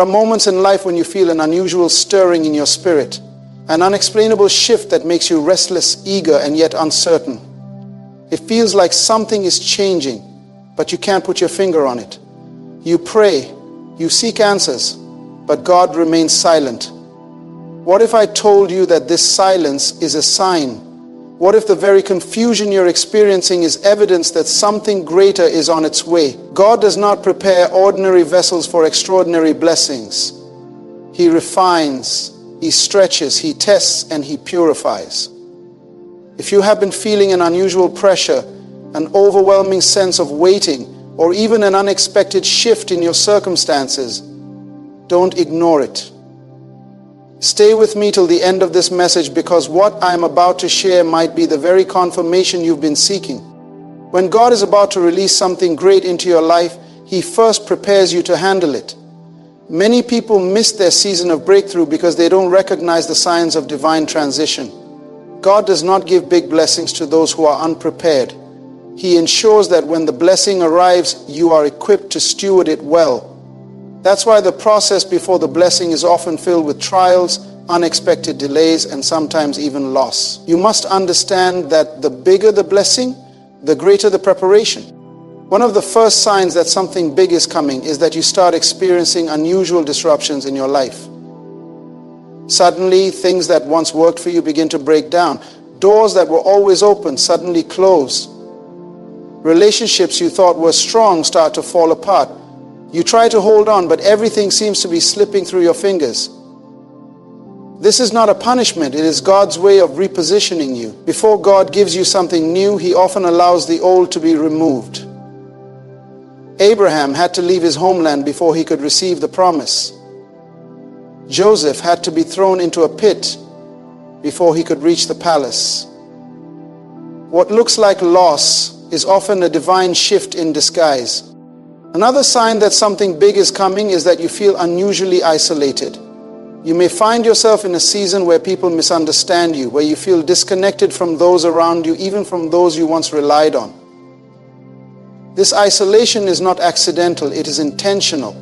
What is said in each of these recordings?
moments in life when you feel an unusual stirring in your spirit, an unexplainable shift that makes you restless, eager, and yet uncertain. It feels like something is changing, but you can't put your finger on it. You pray, you seek answers, but God remains silent. What if I told you that this silence is a sign? What if the very confusion you're experiencing is evidence that something greater is on its way? God does not prepare ordinary vessels for extraordinary blessings. He refines, He stretches, He tests, and He purifies. If you have been feeling an unusual pressure, an overwhelming sense of waiting, or even an unexpected shift in your circumstances, don't ignore it. Stay with me till the end of this message, because what I am about to share might be the very confirmation you've been seeking. When God is about to release something great into your life, He first prepares you to handle it. Many people miss their season of breakthrough because they don't recognize the signs of divine transition. God does not give big blessings to those who are unprepared. He ensures that when the blessing arrives, you are equipped to steward it well. That's why the process before the blessing is often filled with trials, unexpected delays, and sometimes even loss. You must understand that the bigger the blessing, the greater the preparation. One of the first signs that something big is coming is that you start experiencing unusual disruptions in your life. Suddenly, things that once worked for you begin to break down. Doors that were always open suddenly close. Relationships you thought were strong start to fall apart. You try to hold on, but everything seems to be slipping through your fingers. This is not a punishment, it is God's way of repositioning you. Before God gives you something new, He often allows the old to be removed. Abraham had to leave his homeland before he could receive the promise. Joseph had to be thrown into a pit before he could reach the palace. What looks like loss is often a divine shift in disguise. Another sign that something big is coming is that you feel unusually isolated. You may find yourself in a season where people misunderstand you, where you feel disconnected from those around you, even from those you once relied on. This isolation is not accidental, it is intentional.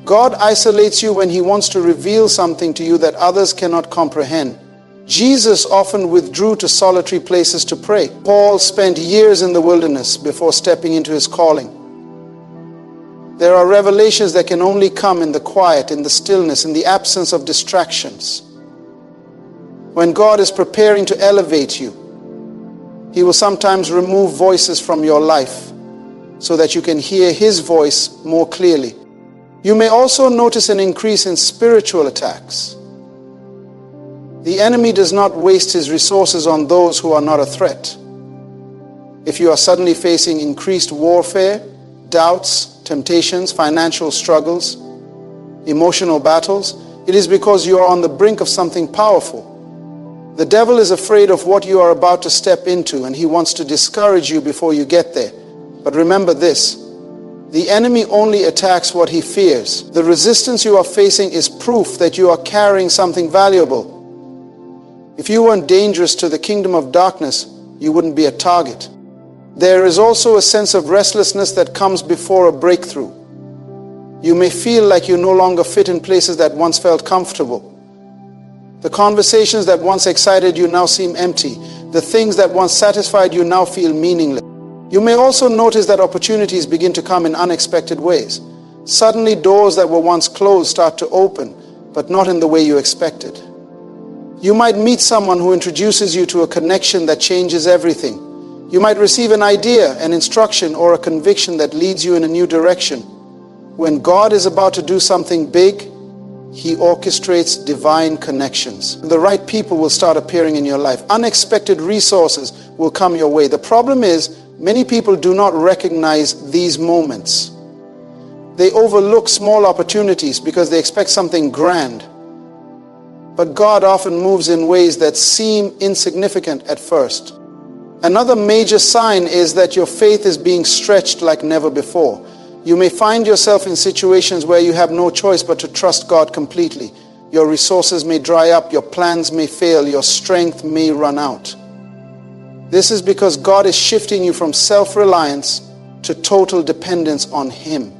God isolates you when He wants to reveal something to you that others cannot comprehend. Jesus often withdrew to solitary places to pray. Paul spent years in the wilderness before stepping into his calling. There are revelations that can only come in the quiet, in the stillness, in the absence of distractions. When God is preparing to elevate you, He will sometimes remove voices from your life so that you can hear His voice more clearly. You may also notice an increase in spiritual attacks. The enemy does not waste his resources on those who are not a threat. If you are suddenly facing increased warfare, doubts, temptations, financial struggles, emotional battles, it is because you are on the brink of something powerful. The devil is afraid of what you are about to step into, and he wants to discourage you before you get there. But remember this, the enemy only attacks what he fears. The resistance you are facing is proof that you are carrying something valuable. If you weren't dangerous to the kingdom of darkness, you wouldn't be a target. There is also a sense of restlessness that comes before a breakthrough. You may feel like you no longer fit in places that once felt comfortable. The conversations that once excited you now seem empty. The things that once satisfied you now feel meaningless. You may also notice that opportunities begin to come in unexpected ways. Suddenly, doors that were once closed start to open, but not in the way you expected. You might meet someone who introduces you to a connection that changes everything. You might receive an idea, an instruction, or a conviction that leads you in a new direction. When God is about to do something big, He orchestrates divine connections. The right people will start appearing in your life. Unexpected resources will come your way. The problem is, many people do not recognize these moments. They overlook small opportunities because they expect something grand. But God often moves in ways that seem insignificant at first. Another major sign is that your faith is being stretched like never before. You may find yourself in situations where you have no choice but to trust God completely. Your resources may dry up, your plans may fail, your strength may run out. This is because God is shifting you from self-reliance to total dependence on Him.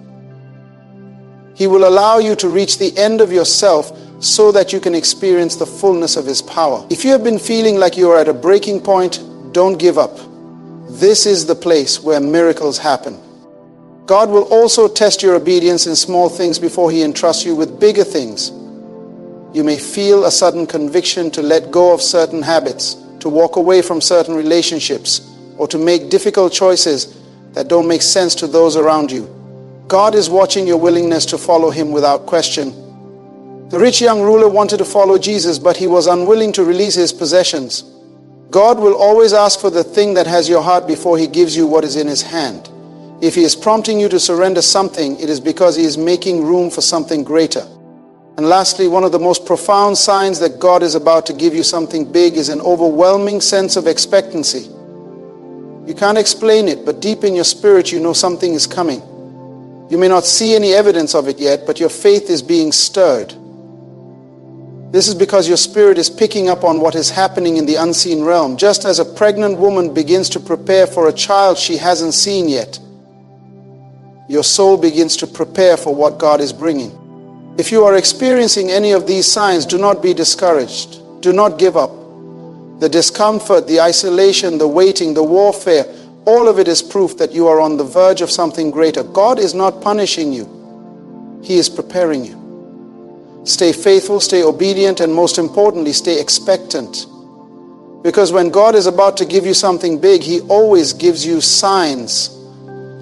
He will allow you to reach the end of yourself so that you can experience the fullness of His power. If you have been feeling like you are at a breaking point, don't give up. This is the place where miracles happen. God will also test your obedience in small things before He entrusts you with bigger things. You may feel a sudden conviction to let go of certain habits, to walk away from certain relationships, or to make difficult choices that don't make sense to those around you. God is watching your willingness to follow Him without question. The rich young ruler wanted to follow Jesus, but he was unwilling to release his possessions. God will always ask for the thing that has your heart before He gives you what is in His hand. If He is prompting you to surrender something, it is because He is making room for something greater. And lastly, one of the most profound signs that God is about to give you something big is an overwhelming sense of expectancy. You can't explain it, but deep in your spirit you know something is coming. You may not see any evidence of it yet, but your faith is being stirred. This is because your spirit is picking up on what is happening in the unseen realm, just as a pregnant woman begins to prepare for a child she hasn't seen yet. Your soul begins to prepare for what God is bringing. If you are experiencing any of these signs, do not be discouraged. Do not give up. The discomfort, the isolation, the waiting, the warfare, all of it is proof that you are on the verge of something greater. God is not punishing you. He is preparing you. Stay faithful, stay obedient, and most importantly, stay expectant. Because when God is about to give you something big, He always gives you signs.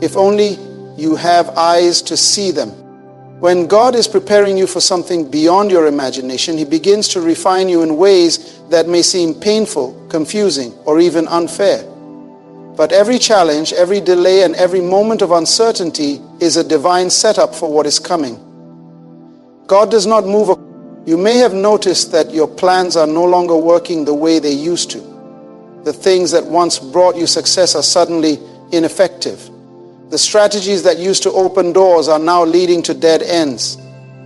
If only you have eyes to see them. When God is preparing you for something beyond your imagination, He begins to refine you in ways that may seem painful, confusing, or even unfair. But every challenge, every delay, and every moment of uncertainty is a divine setup for what is coming. God does not move. You may have noticed that your plans are no longer working the way they used to. The things that once brought you success are suddenly ineffective. The strategies that used to open doors are now leading to dead ends.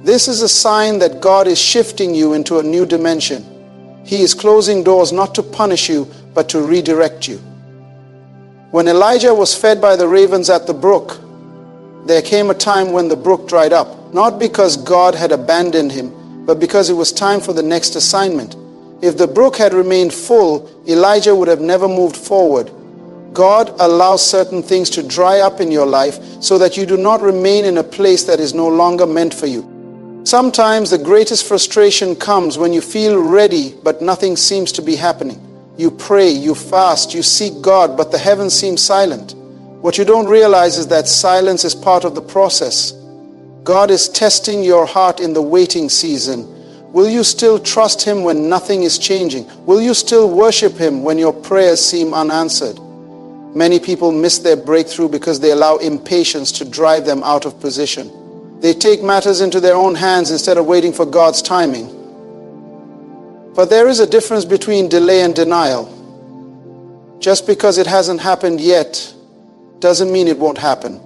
This is a sign that God is shifting you into a new dimension. He is closing doors not to punish you, but to redirect you. When Elijah was fed by the ravens at the brook, there came a time when the brook dried up, not because God had abandoned him, but because it was time for the next assignment. If the brook had remained full, Elijah would have never moved forward. God allows certain things to dry up in your life so that you do not remain in a place that is no longer meant for you. Sometimes the greatest frustration comes when you feel ready but nothing seems to be happening. You pray, you fast, you seek God, but the heavens seem silent. What you don't realize is that silence is part of the process. God is testing your heart in the waiting season. Will you still trust Him when nothing is changing? Will you still worship Him when your prayers seem unanswered? Many people miss their breakthrough because they allow impatience to drive them out of position. They take matters into their own hands instead of waiting for God's timing. But there is a difference between delay and denial. Just because it hasn't happened yet doesn't mean it won't happen.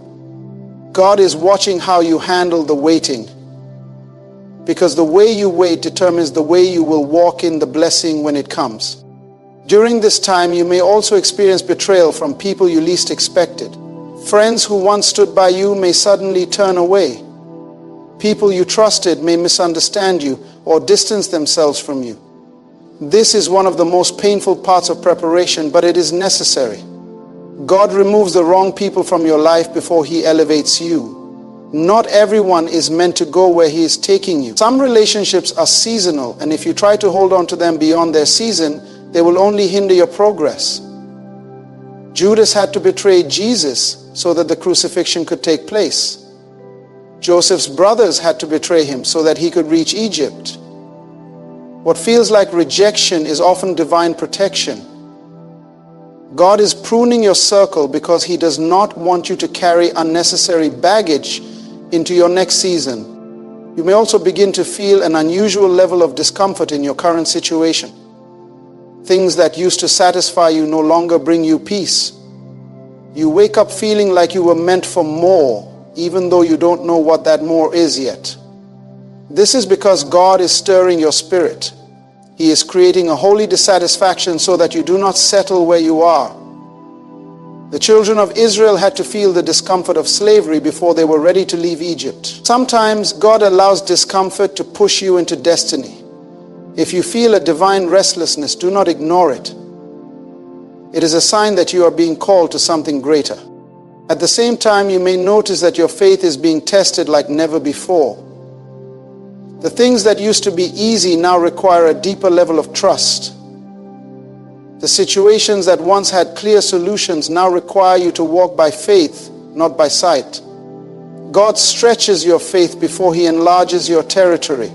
God is watching how you handle the waiting, because the way you wait determines the way you will walk in the blessing when it comes. During this time, you may also experience betrayal from people you least expected. Friends who once stood by you may suddenly turn away. People you trusted may misunderstand you or distance themselves from you. This is one of the most painful parts of preparation, but it is necessary. God removes the wrong people from your life before He elevates you. Not everyone is meant to go where He is taking you. Some relationships are seasonal, and if you try to hold on to them beyond their season, they will only hinder your progress. Judas had to betray Jesus so that the crucifixion could take place. Joseph's brothers had to betray him so that he could reach Egypt. What feels like rejection is often divine protection. God is pruning your circle because He does not want you to carry unnecessary baggage into your next season. You may also begin to feel an unusual level of discomfort in your current situation. Things that used to satisfy you no longer bring you peace. You wake up feeling like you were meant for more, even though you don't know what that more is yet. This is because God is stirring your spirit. He is creating a holy dissatisfaction so that you do not settle where you are. The children of Israel had to feel the discomfort of slavery before they were ready to leave Egypt. Sometimes God allows discomfort to push you into destiny. If you feel a divine restlessness, do not ignore it. It is a sign that you are being called to something greater. At the same time, you may notice that your faith is being tested like never before. The things that used to be easy now require a deeper level of trust. The situations that once had clear solutions now require you to walk by faith, not by sight. God stretches your faith before He enlarges your territory.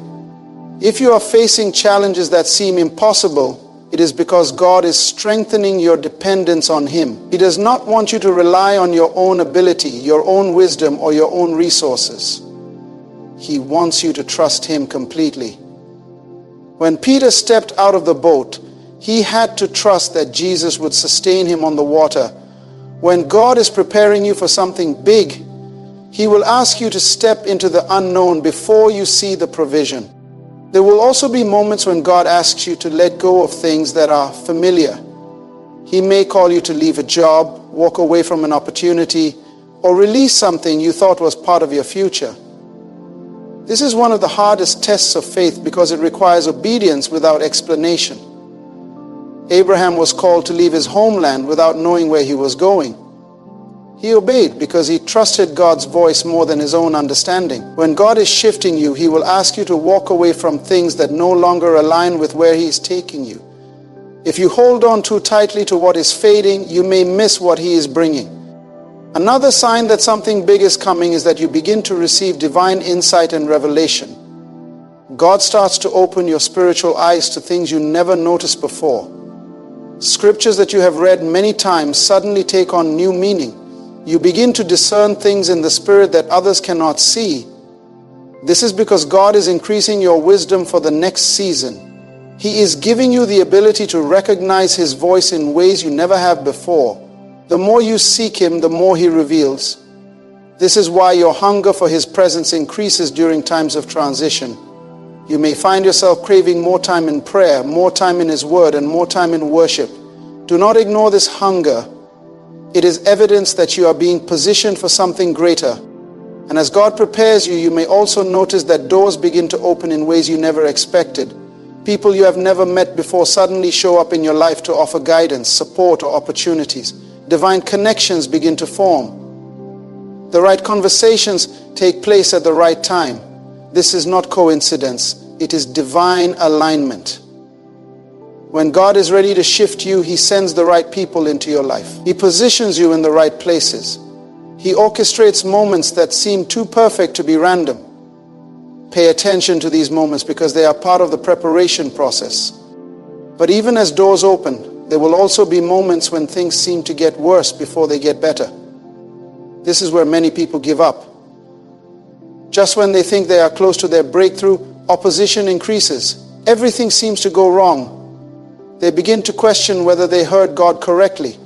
If you are facing challenges that seem impossible, it is because God is strengthening your dependence on Him. He does not want you to rely on your own ability, your own wisdom, or your own resources. He wants you to trust Him completely. When Peter stepped out of the boat, he had to trust that Jesus would sustain him on the water. When God is preparing you for something big, He will ask you to step into the unknown before you see the provision. There will also be moments when God asks you to let go of things that are familiar. He may call you to leave a job, walk away from an opportunity, or release something you thought was part of your future. This is one of the hardest tests of faith because it requires obedience without explanation. Abraham was called to leave his homeland without knowing where he was going. He obeyed because he trusted God's voice more than his own understanding. When God is shifting you, He will ask you to walk away from things that no longer align with where He is taking you. If you hold on too tightly to what is fading, you may miss what He is bringing. Another sign that something big is coming is that you begin to receive divine insight and revelation. God starts to open your spiritual eyes to things you never noticed before. Scriptures that you have read many times suddenly take on new meaning. You begin to discern things in the Spirit that others cannot see. This is because God is increasing your wisdom for the next season. He is giving you the ability to recognize His voice in ways you never have before. The more you seek Him, the more He reveals. This is why your hunger for His presence increases during times of transition. You may find yourself craving more time in prayer, more time in His Word, and more time in worship. Do not ignore this hunger. It is evidence that you are being positioned for something greater. And as God prepares you, you may also notice that doors begin to open in ways you never expected. People you have never met before suddenly show up in your life to offer guidance, support, or opportunities. Divine connections begin to form. The right conversations take place at the right time. This is not coincidence. It is divine alignment. When God is ready to shift you, He sends the right people into your life. He positions you in the right places. He orchestrates moments that seem too perfect to be random. Pay attention to these moments because they are part of the preparation process. But even as doors open, there will also be moments when things seem to get worse before they get better. This is where many people give up. Just when they think they are close to their breakthrough, opposition increases. Everything seems to go wrong. They begin to question whether they heard God correctly.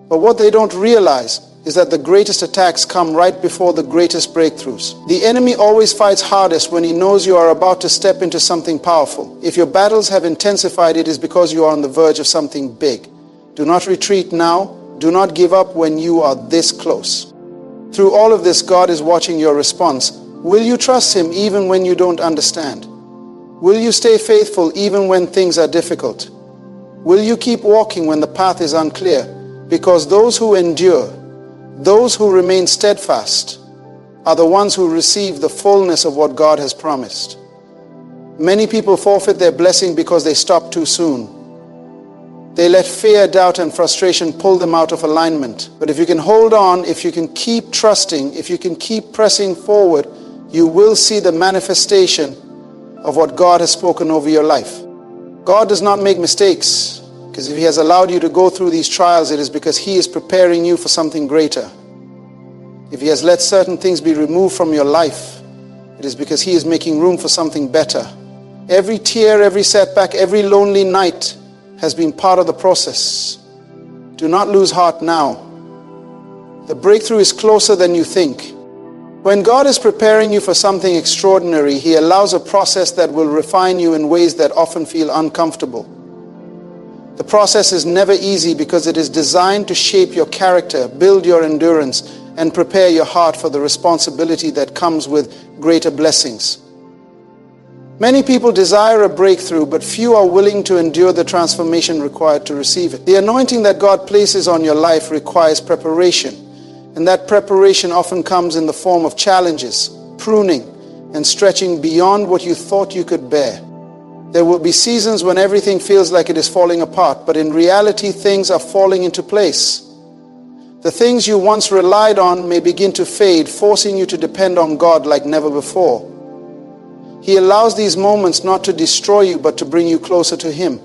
But what they don't realize is that the greatest attacks come right before the greatest breakthroughs. The enemy always fights hardest when he knows you are about to step into something powerful. If your battles have intensified, it is because you are on the verge of something big. Do not retreat now. Do not give up when you are this close. Through all of this, God is watching your response. Will you trust Him even when you don't understand? Will you stay faithful even when things are difficult? Will you keep walking when the path is unclear? Because those who endure, those who remain steadfast, are the ones who receive the fullness of what God has promised. Many people forfeit their blessing because they stop too soon. They let fear, doubt, and frustration pull them out of alignment. But if you can hold on, if you can keep trusting, if you can keep pressing forward, you will see the manifestation of what God has spoken over your life. God does not make mistakes, because if He has allowed you to go through these trials, it is because He is preparing you for something greater. If He has let certain things be removed from your life, it is because He is making room for something better. Every tear, every setback, every lonely night has been part of the process. Do not lose heart now. The breakthrough is closer than you think. When God is preparing you for something extraordinary, He allows a process that will refine you in ways that often feel uncomfortable. The process is never easy because it is designed to shape your character, build your endurance, and prepare your heart for the responsibility that comes with greater blessings. Many people desire a breakthrough, but few are willing to endure the transformation required to receive it. The anointing that God places on your life requires preparation, and that preparation often comes in the form of challenges, pruning, and stretching beyond what you thought you could bear. There will be seasons when everything feels like it is falling apart, but in reality, things are falling into place. The things you once relied on may begin to fade, forcing you to depend on God like never before. He allows these moments not to destroy you, but to bring you closer to Him.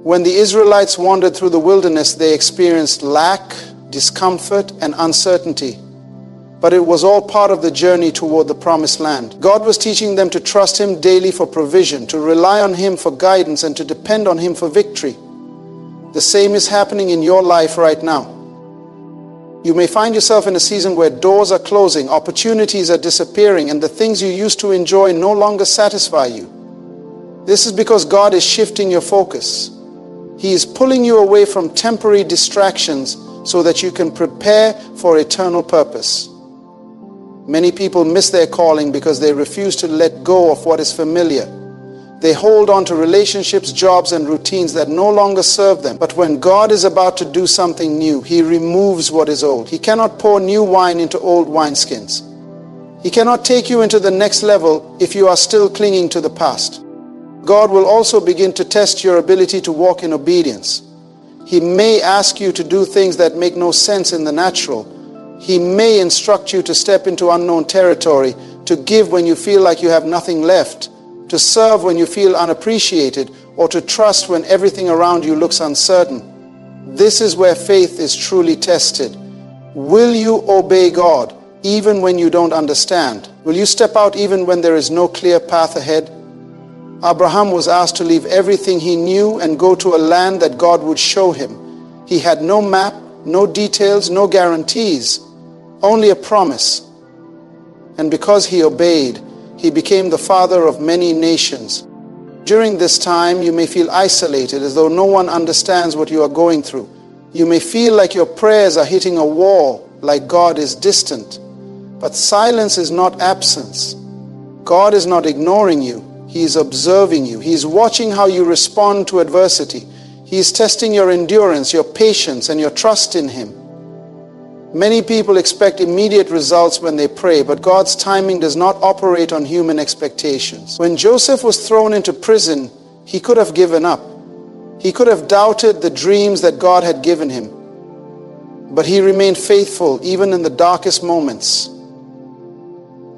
When the Israelites wandered through the wilderness, they experienced lack, discomfort, and uncertainty. But it was all part of the journey toward the promised land. God was teaching them to trust Him daily for provision, to rely on Him for guidance, and to depend on Him for victory. The same is happening in your life right now. You may find yourself in a season where doors are closing, opportunities are disappearing, and the things you used to enjoy no longer satisfy you. This is because God is shifting your focus. He is pulling you away from temporary distractions so that you can prepare for eternal purpose. Many people miss their calling because they refuse to let go of what is familiar. They hold on to relationships, jobs, and routines that no longer serve them. But when God is about to do something new, He removes what is old. He cannot pour new wine into old wineskins. He cannot take you into the next level if you are still clinging to the past. God will also begin to test your ability to walk in obedience. He may ask you to do things that make no sense in the natural. He may instruct you to step into unknown territory, to give when you feel like you have nothing left, to serve when you feel unappreciated, or to trust when everything around you looks uncertain. This is where faith is truly tested. Will you obey God even when you don't understand? Will you step out even when there is no clear path ahead? Abraham was asked to leave everything he knew and go to a land that God would show him. He had no map, no details, no guarantees, only a promise. And because he obeyed, he became the father of many nations. During this time, you may feel isolated, as though no one understands what you are going through. You may feel like your prayers are hitting a wall, like God is distant. But silence is not absence. God is not ignoring you. He is observing you. He is watching how you respond to adversity. He is testing your endurance, your patience, and your trust in Him. Many people expect immediate results when they pray, but God's timing does not operate on human expectations. When Joseph was thrown into prison, he could have given up. He could have doubted the dreams that God had given him. But he remained faithful even in the darkest moments.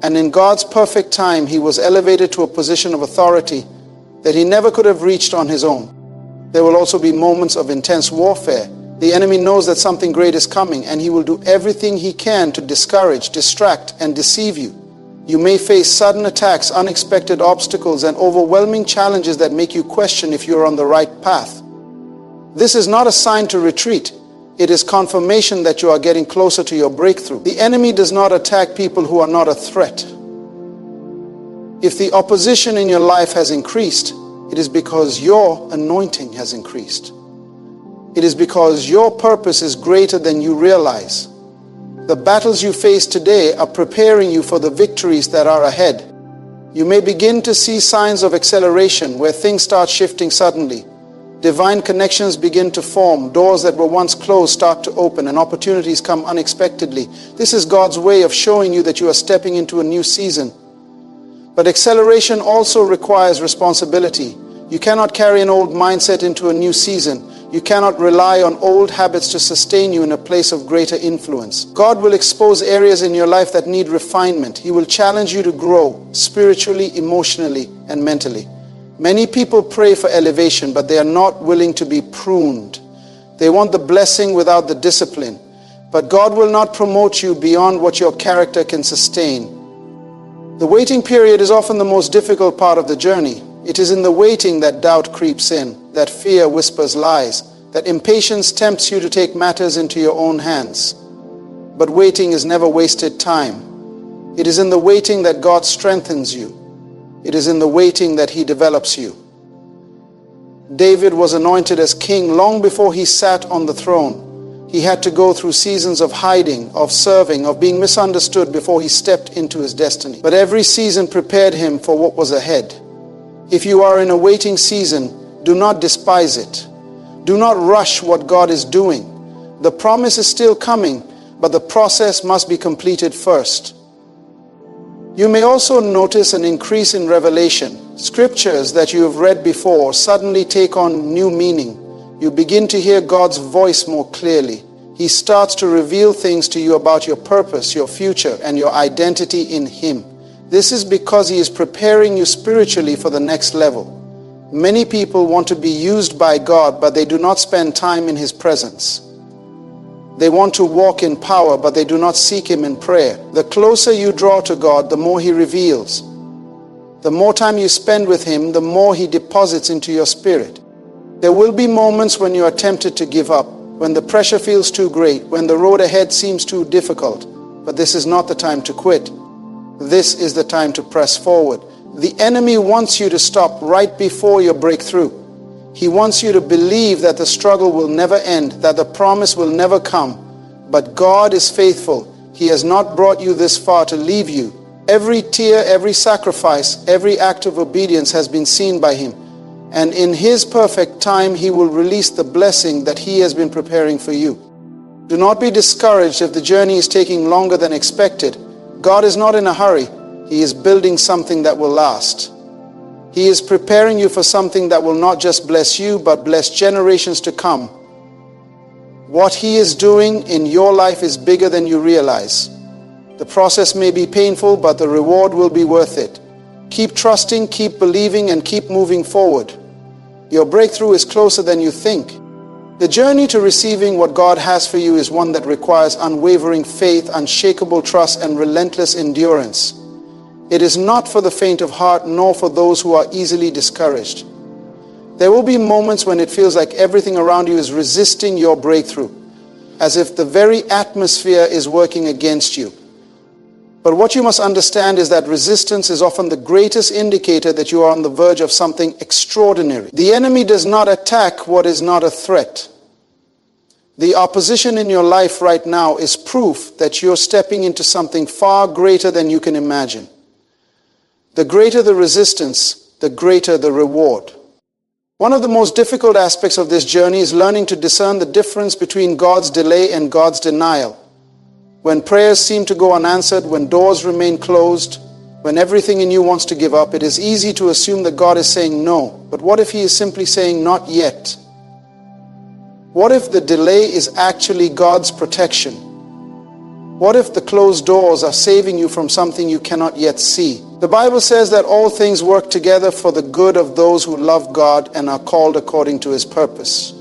And in God's perfect time, he was elevated to a position of authority that he never could have reached on his own. There will also be moments of intense warfare. The enemy knows that something great is coming, and he will do everything he can to discourage, distract, and deceive you. You may face sudden attacks, unexpected obstacles, and overwhelming challenges that make you question if you are on the right path. This is not a sign to retreat. It is confirmation that you are getting closer to your breakthrough. The enemy does not attack people who are not a threat. If the opposition in your life has increased, it is because your anointing has increased. It is because your purpose is greater than you realize. The battles you face today are preparing you for the victories that are ahead. You may begin to see signs of acceleration where things start shifting suddenly. Divine connections begin to form. Doors that were once closed start to open, and opportunities come unexpectedly. This is God's way of showing you that you are stepping into a new season. But acceleration also requires responsibility. You cannot carry an old mindset into a new season. You cannot rely on old habits to sustain you in a place of greater influence. God will expose areas in your life that need refinement. He will challenge you to grow spiritually, emotionally, and mentally. Many people pray for elevation, but they are not willing to be pruned. They want the blessing without the discipline. But God will not promote you beyond what your character can sustain. The waiting period is often the most difficult part of the journey. It is in the waiting that doubt creeps in, that fear whispers lies, that impatience tempts you to take matters into your own hands. But waiting is never wasted time. It is in the waiting that God strengthens you. It is in the waiting that He develops you. David was anointed as king long before he sat on the throne. He had to go through seasons of hiding, of serving, of being misunderstood before he stepped into his destiny. But every season prepared him for what was ahead. If you are in a waiting season, do not despise it. Do not rush what God is doing. The promise is still coming, but the process must be completed first. You may also notice an increase in revelation. Scriptures that you have read before suddenly take on new meaning. You begin to hear God's voice more clearly. He starts to reveal things to you about your purpose, your future, and your identity in Him. This is because He is preparing you spiritually for the next level. Many people want to be used by God, but they do not spend time in His presence. They want to walk in power, but they do not seek Him in prayer. The closer you draw to God, the more He reveals. The more time you spend with Him, the more He deposits into your spirit. There will be moments when you are tempted to give up, when the pressure feels too great, when the road ahead seems too difficult. But this is not the time to quit. This is the time to press forward. The enemy wants you to stop right before your breakthrough. He wants you to believe that the struggle will never end, that the promise will never come. But God is faithful. He has not brought you this far to leave you. Every tear, every sacrifice, every act of obedience has been seen by Him. And in His perfect time, He will release the blessing that He has been preparing for you. Do not be discouraged if the journey is taking longer than expected. God is not in a hurry. He is building something that will last. He is preparing you for something that will not just bless you, but bless generations to come. What He is doing in your life is bigger than you realize. The process may be painful, but the reward will be worth it. Keep trusting, keep believing, and keep moving forward. Your breakthrough is closer than you think. The journey to receiving what God has for you is one that requires unwavering faith, unshakable trust, and relentless endurance. It is not for the faint of heart, nor for those who are easily discouraged. There will be moments when it feels like everything around you is resisting your breakthrough, as if the very atmosphere is working against you. But what you must understand is that resistance is often the greatest indicator that you are on the verge of something extraordinary. The enemy does not attack what is not a threat. The opposition in your life right now is proof that you're stepping into something far greater than you can imagine. The greater the resistance, the greater the reward. One of the most difficult aspects of this journey is learning to discern the difference between God's delay and God's denial. When prayers seem to go unanswered, when doors remain closed, when everything in you wants to give up, it is easy to assume that God is saying no. But what if He is simply saying not yet? What if the delay is actually God's protection? What if the closed doors are saving you from something you cannot yet see? The Bible says that all things work together for the good of those who love God and are called according to His purpose.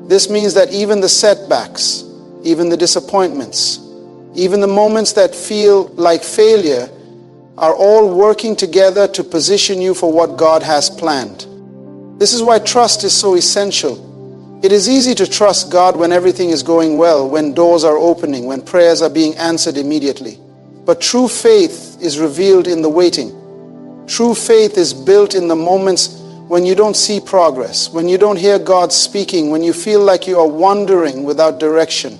This means that even the setbacks, even the disappointments, even the moments that feel like failure are all working together to position you for what God has planned. This is why trust is so essential. It is easy to trust God when everything is going well, when doors are opening, when prayers are being answered immediately. But true faith is revealed in the waiting. True faith is built in the moments when you don't see progress, when you don't hear God speaking, when you feel like you are wandering without direction.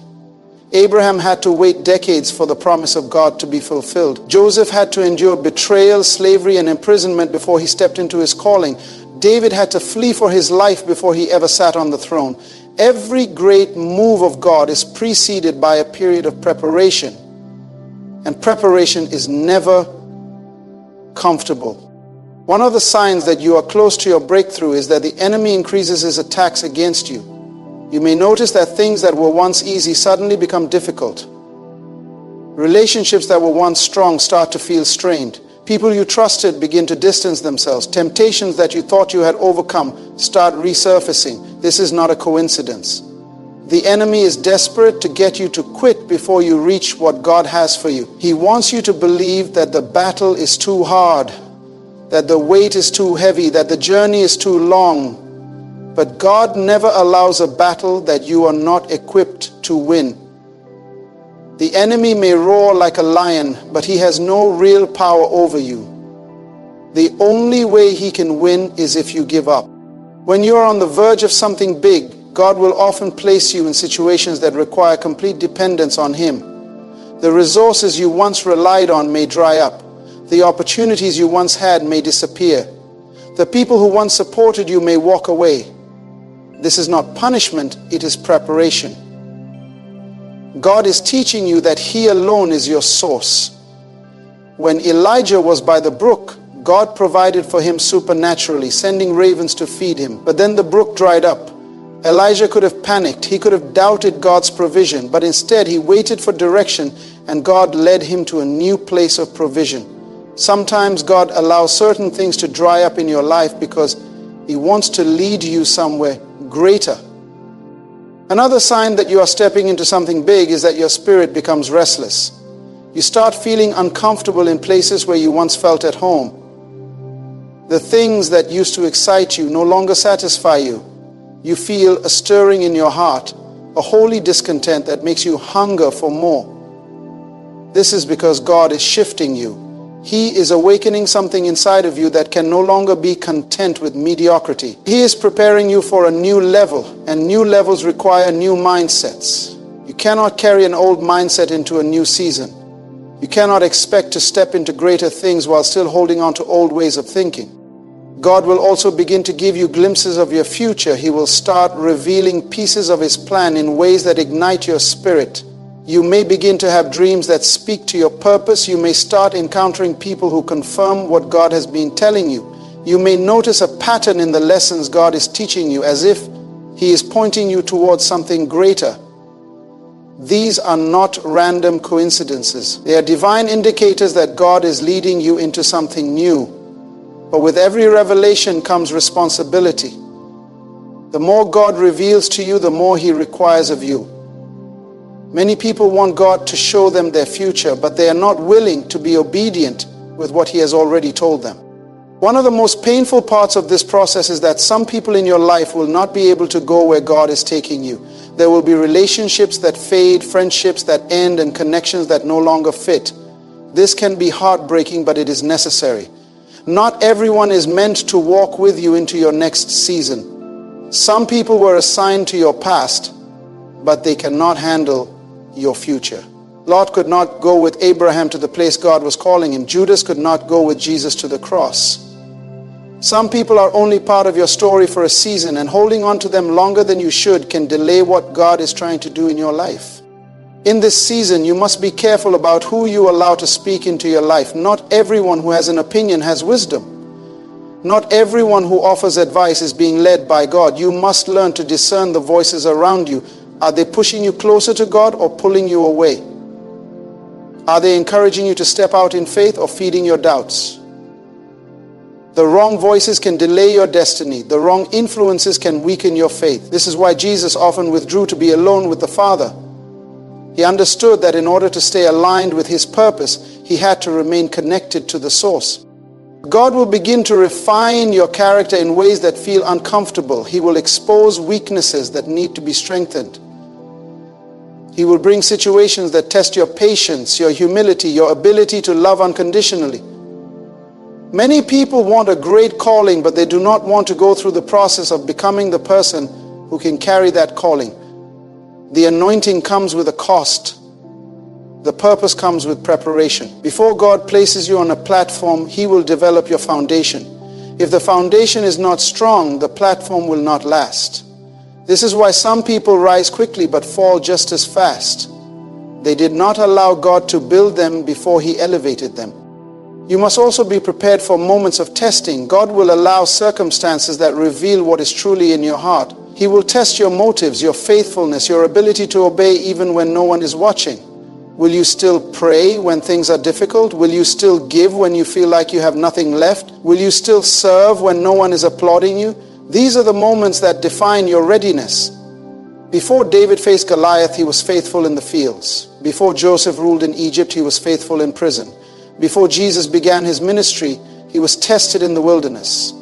Abraham had to wait decades for the promise of God to be fulfilled. Joseph had to endure betrayal, slavery, and imprisonment before he stepped into his calling. David had to flee for his life before he ever sat on the throne. Every great move of God is preceded by a period of preparation. And preparation is never comfortable. One of the signs that you are close to your breakthrough is that the enemy increases his attacks against you. You may notice that things that were once easy suddenly become difficult. Relationships that were once strong start to feel strained. People you trusted begin to distance themselves. Temptations that you thought you had overcome start resurfacing. This is not a coincidence. The enemy is desperate to get you to quit before you reach what God has for you. He wants you to believe that the battle is too hard, that the weight is too heavy, that the journey is too long. But God never allows a battle that you are not equipped to win. The enemy may roar like a lion, but he has no real power over you. The only way he can win is if you give up. When you are on the verge of something big, God will often place you in situations that require complete dependence on Him. The resources you once relied on may dry up. The opportunities you once had may disappear. The people who once supported you may walk away. This is not punishment, it is preparation. God is teaching you that He alone is your source. When Elijah was by the brook, God provided for him supernaturally, sending ravens to feed him. But then the brook dried up. Elijah could have panicked. He could have doubted God's provision, but instead he waited for direction, and God led him to a new place of provision. Sometimes God allows certain things to dry up in your life because He wants to lead you somewhere greater. Another sign that you are stepping into something big is that your spirit becomes restless. You start feeling uncomfortable in places where you once felt at home. The things that used to excite you no longer satisfy you. You feel a stirring in your heart, a holy discontent that makes you hunger for more. This is because God is shifting you. He is awakening something inside of you that can no longer be content with mediocrity. He is preparing you for a new level, and new levels require new mindsets. You cannot carry an old mindset into a new season. You cannot expect to step into greater things while still holding on to old ways of thinking. God will also begin to give you glimpses of your future. He will start revealing pieces of His plan in ways that ignite your spirit. You may begin to have dreams that speak to your purpose. You may start encountering people who confirm what God has been telling you. You may notice a pattern in the lessons God is teaching you, as if He is pointing you towards something greater. These are not random coincidences. They are divine indicators that God is leading you into something new. But with every revelation comes responsibility. The more God reveals to you, the more He requires of you. Many people want God to show them their future, but they are not willing to be obedient with what He has already told them. One of the most painful parts of this process is that some people in your life will not be able to go where God is taking you. There will be relationships that fade, friendships that end, and connections that no longer fit. This can be heartbreaking, but it is necessary. Not everyone is meant to walk with you into your next season. Some people were assigned to your past, but they cannot handle your future. Lot could not go with Abraham to the place God was calling him. Judas could not go with Jesus to the cross. Some people are only part of your story for a season, and holding on to them longer than you should can delay what God is trying to do in your life. In this season, you must be careful about who you allow to speak into your life. Not everyone who has an opinion has wisdom. Not everyone who offers advice is being led by God. You must learn to discern the voices around you. Are they pushing you closer to God or pulling you away? Are they encouraging you to step out in faith or feeding your doubts? The wrong voices can delay your destiny. The wrong influences can weaken your faith. This is why Jesus often withdrew to be alone with the Father. He understood that in order to stay aligned with His purpose, He had to remain connected to the source. God will begin to refine your character in ways that feel uncomfortable. He will expose weaknesses that need to be strengthened. He will bring situations that test your patience, your humility, your ability to love unconditionally. Many people want a great calling, but they do not want to go through the process of becoming the person who can carry that calling. The anointing comes with a cost. The purpose comes with preparation. Before God places you on a platform, He will develop your foundation. If the foundation is not strong, the platform will not last. This is why some people rise quickly but fall just as fast. They did not allow God to build them before He elevated them. You must also be prepared for moments of testing. God will allow circumstances that reveal what is truly in your heart. He will test your motives, your faithfulness, your ability to obey even when no one is watching. Will you still pray when things are difficult? Will you still give when you feel like you have nothing left? Will you still serve when no one is applauding you? These are the moments that define your readiness. Before David faced Goliath, he was faithful in the fields. Before Joseph ruled in Egypt, he was faithful in prison. Before Jesus began his ministry, he was tested in the wilderness.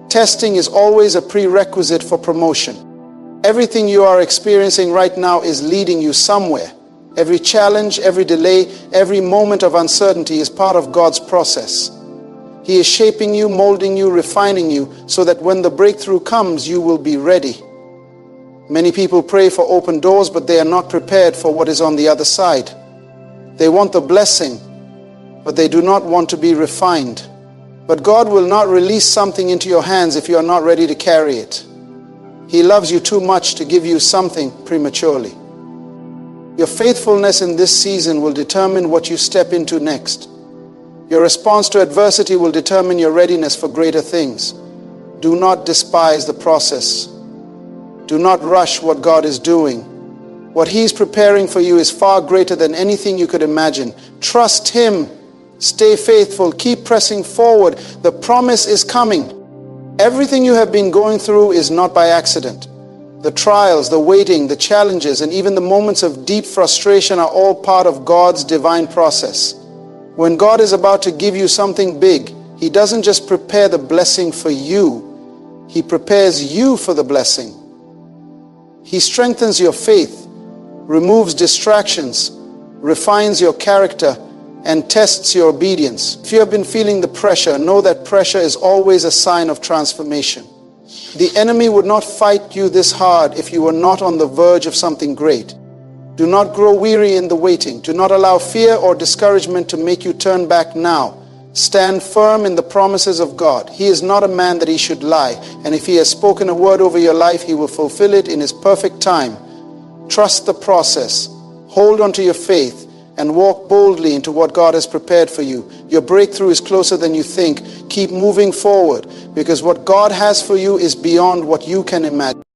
Testing is always a prerequisite for promotion. Everything you are experiencing right now is leading you somewhere. Every challenge, every delay, every moment of uncertainty is part of God's process. He is shaping you, molding you, refining you, so that when the breakthrough comes, you will be ready. Many people pray for open doors, but they are not prepared for what is on the other side. They want the blessing, but they do not want to be refined. But God will not release something into your hands if you are not ready to carry it. He loves you too much to give you something prematurely. Your faithfulness in this season will determine what you step into next. Your response to adversity will determine your readiness for greater things. Do not despise the process. Do not rush what God is doing. What He's preparing for you is far greater than anything you could imagine. Trust Him. Stay faithful. Keep pressing forward. The promise is coming. Everything you have been going through is not by accident. The trials, the waiting, the challenges, and even the moments of deep frustration are all part of God's divine process. When God is about to give you something big, He doesn't just prepare the blessing for you. He prepares you for the blessing. He strengthens your faith, removes distractions, refines your character, and tests your obedience. If you have been feeling the pressure, know that pressure is always a sign of transformation. The enemy would not fight you this hard if you were not on the verge of something great. Do not grow weary in the waiting. Do not allow fear or discouragement to make you turn back now. Stand firm in the promises of God. He is not a man that He should lie, and if He has spoken a word over your life, He will fulfill it in His perfect time. Trust the process. Hold on to your faith and walk boldly into what God has prepared for you. Your breakthrough is closer than you think. Keep moving forward, because what God has for you is beyond what you can imagine.